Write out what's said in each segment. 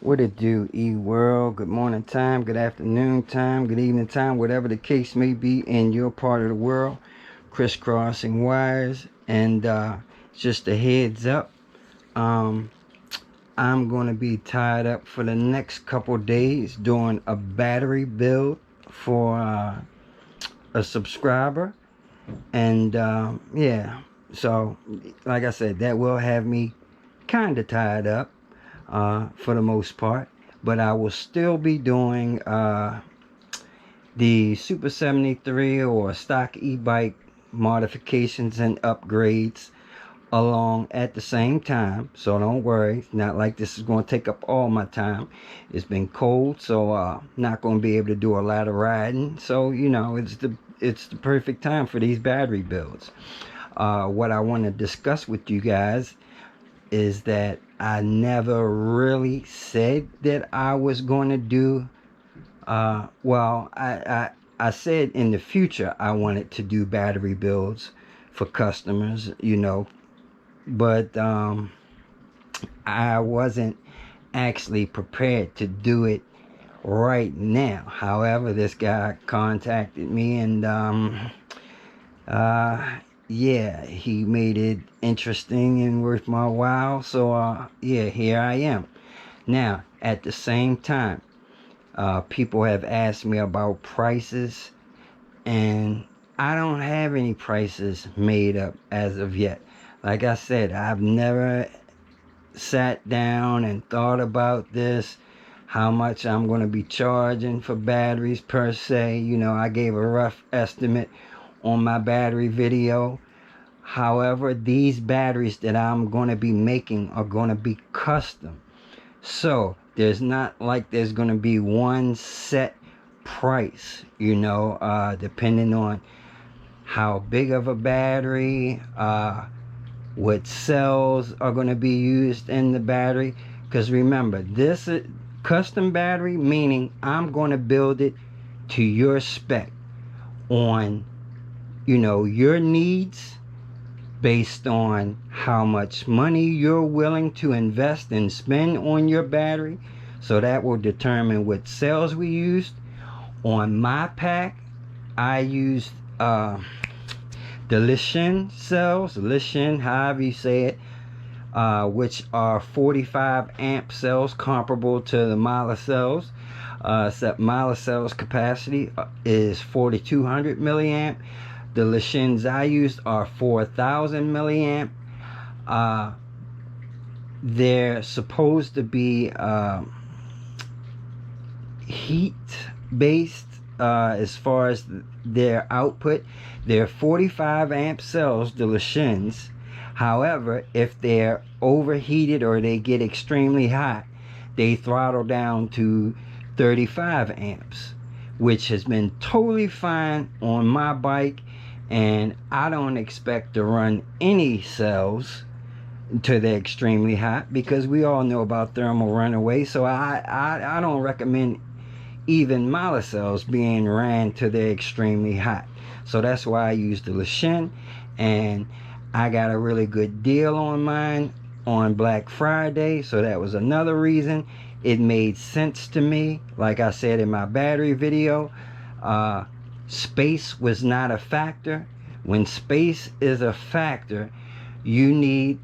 What it do, E-World? Good morning time, good afternoon time, good evening time, whatever the case may be in your part of the world. Crisscrossing wires. And just a heads up, um, I'm going to be tied up for the next couple days doing a battery build for a subscriber. And yeah, so like I said, that will have me kind of tied up for the most part, but I will still be doing the Super 73 or stock e-bike modifications and upgrades along at the same time. So don't worry, it's not like this is going to take up all my time. It's been cold, so not going to be able to do a lot of riding. So it's the perfect time for these battery builds. What I want to discuss with you guys is that I never really said that I was going to do well, I said in the future I wanted to do battery builds for customers, but I wasn't actually prepared to do it right now. However, this guy contacted me and yeah, he made it interesting and worth my while. So yeah, here I am. Now, at the same time, people have asked me about prices, and I don't have any prices made up as of yet. Like I said, I've never sat down and thought about this, how much I'm going to be charging for batteries per se. I gave a rough estimate on my battery video. However, these batteries that I'm going to be making are going to be custom. So there's not like there's going to be one set price, depending on how big of a battery, what cells are going to be used in the battery. Because remember, this is custom battery, meaning I'm going to build it to your spec on, your needs, based on how much money you're willing to invest and spend on your battery. So that will determine what cells we used. On my pack, I used the Lishin cells, Lishin, however you say it, which are 45 amp cells, comparable to the Mila cells, except Mila cells capacity is 4200 milliamp. The Lishins I used are 4000 milliamp. They're supposed to be heat based as far as their output. They're 45 amp cells, the Lishins. However, if they're overheated or they get extremely hot, they throttle down to 35 amps, which has been totally fine on my bike, and I don't expect to run any cells to the extremely hot, because we all know about thermal runaway. So I don't recommend even Mila cells being ran to the extremely hot. So that's why I use the Lishin, and I got a really good deal on mine on Black Friday. So that was another reason it made sense to me. Like I said in my battery video, space was not a factor. When space is a factor, you need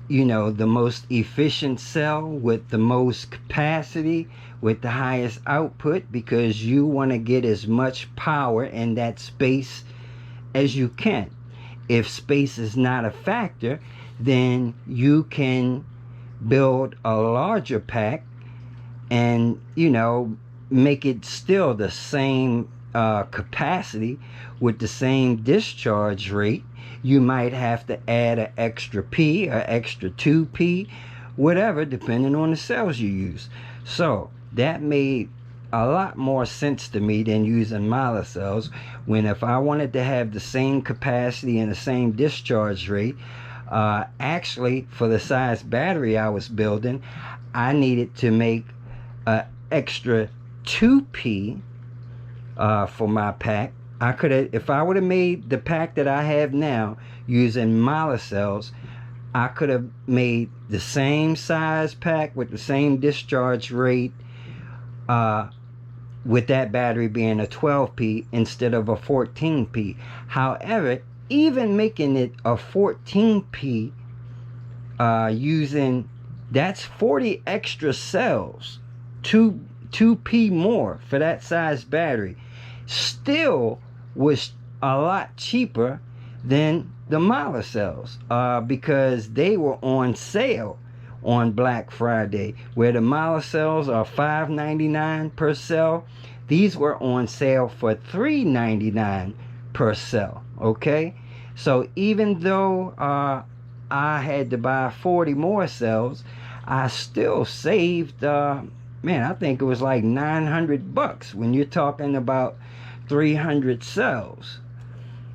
the most efficient cell with the most capacity, with the highest output, because you want to get as much power in that space as you can. If space is not a factor, then you can build a larger pack and make it still the same capacity with the same discharge rate. You might have to add an extra P or extra 2P, whatever, depending on the cells you use. So that made a lot more sense to me than using Mila cells, when if I wanted to have the same capacity and the same discharge rate, actually for the size battery I was building, I needed to make an extra 2P for my pack. If I would have made the pack that I have now using Mila cells, I could have made the same size pack with the same discharge rate, with that battery being a 12p instead of a 14p. However, even making it a 14p, using, that's 40 extra cells, 2p more for that size battery, still was a lot cheaper than the Mala cells, because they were on sale on Black Friday. Where the Mala cells are $5.99 per cell, these were on sale for $3.99 per cell. Okay, so even though I had to buy 40 more cells, I still saved, man, I think it was like $900 when you're talking about 300 cells.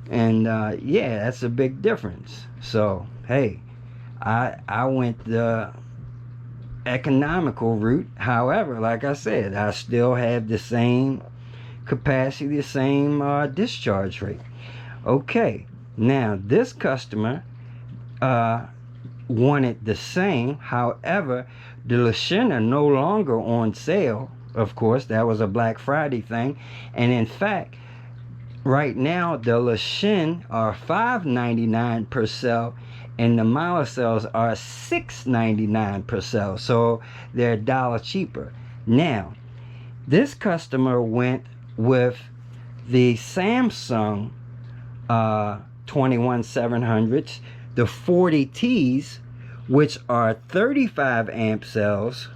And yeah, that's a big difference. So hey, I went the economical route. However, like I said, I still have the same capacity, the same discharge rate. Okay, now this customer wanted the same. However, the Lashin are no longer on sale. Of course, that was a Black Friday thing. And in fact, right now the Lashin are $5.99 per cell, and the Mala cells are $6.99 per cell. So they're $1 cheaper. Now, this customer went with the Samsung 21700s, the 40Ts, which are 35 amp cells,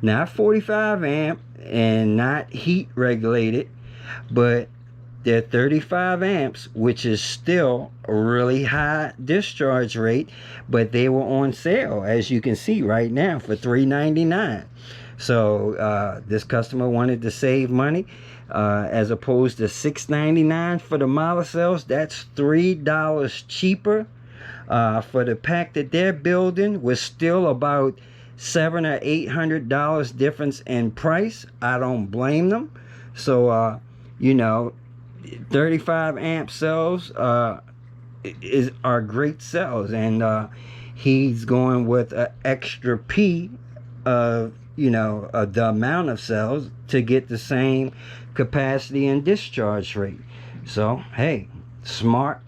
not 45 amp and not heat regulated, but they're 35 amps, which is still a really high discharge rate, but they were on sale, as you can see right now, for $3.99. So this customer wanted to save money, as opposed to $6.99 for the Mala cells. That's $3 cheaper. For the pack that they're building, was still about $700 or $800 difference in price. I don't blame them. So you know, 35 amp cells are great cells, and he's going with an extra P of, you know, the amount of cells to get the same capacity and discharge rate. So hey, smart.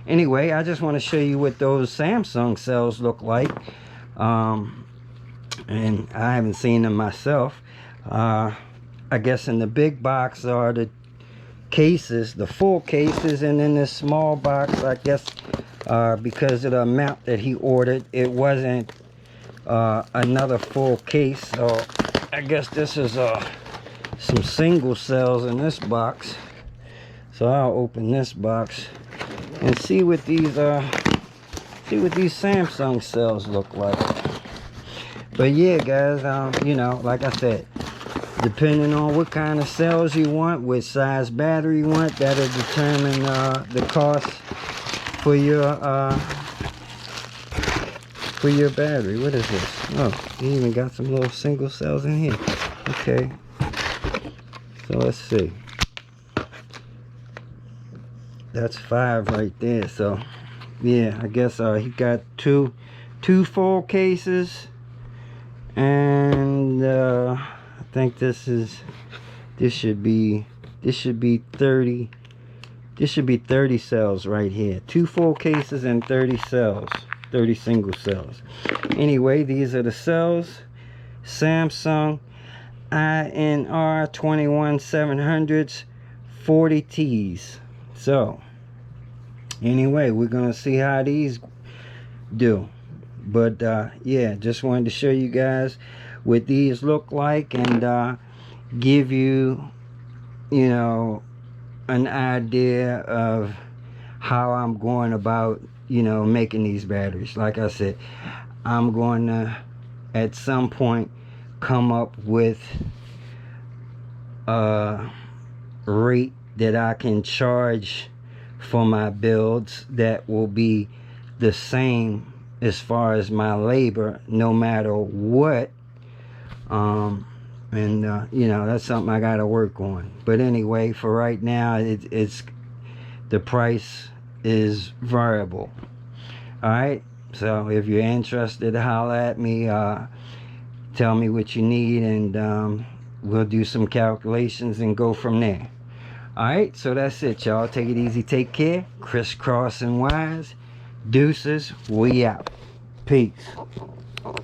Anyway, I just want to show you what those Samsung cells look like, and I haven't seen them myself. I guess in the big box are the cases, the full cases, and in this small box, I guess because of the amount that he ordered, it wasn't another full case. So I guess this is some single cells in this box. So I'll open this box and see what these Samsung cells look like. But yeah, guys, you know, like I said, depending on what kind of cells you want, what size battery you want, that'll determine the cost for your battery. What is this? Oh, you even got some little single cells in here. Okay, so let's see. That's 5 right there. So yeah, I guess he got two full cases, and I think this should be 30. This should be 30 cells right here. 2 full cases and 30 cells, 30 single cells. Anyway, these are the cells. Samsung INR 21700s 40Ts. So anyway, we're gonna see how these do. But yeah, just wanted to show you guys what these look like, and give you, you know, an idea of how I'm going about, you know, making these batteries. Like I said, I'm going to at some point come up with a rate that I can charge for my builds that will be the same as far as my labor, no matter what. You know, that's something I got to work on. But anyway, for right now, it's the price is variable. All right, So if you're interested, holler at me. Tell me what you need, and we'll do some calculations and go from there. Alright, so that's it, y'all. Take it easy, take care. Crisscross and wise. Deuces, we out. Peace.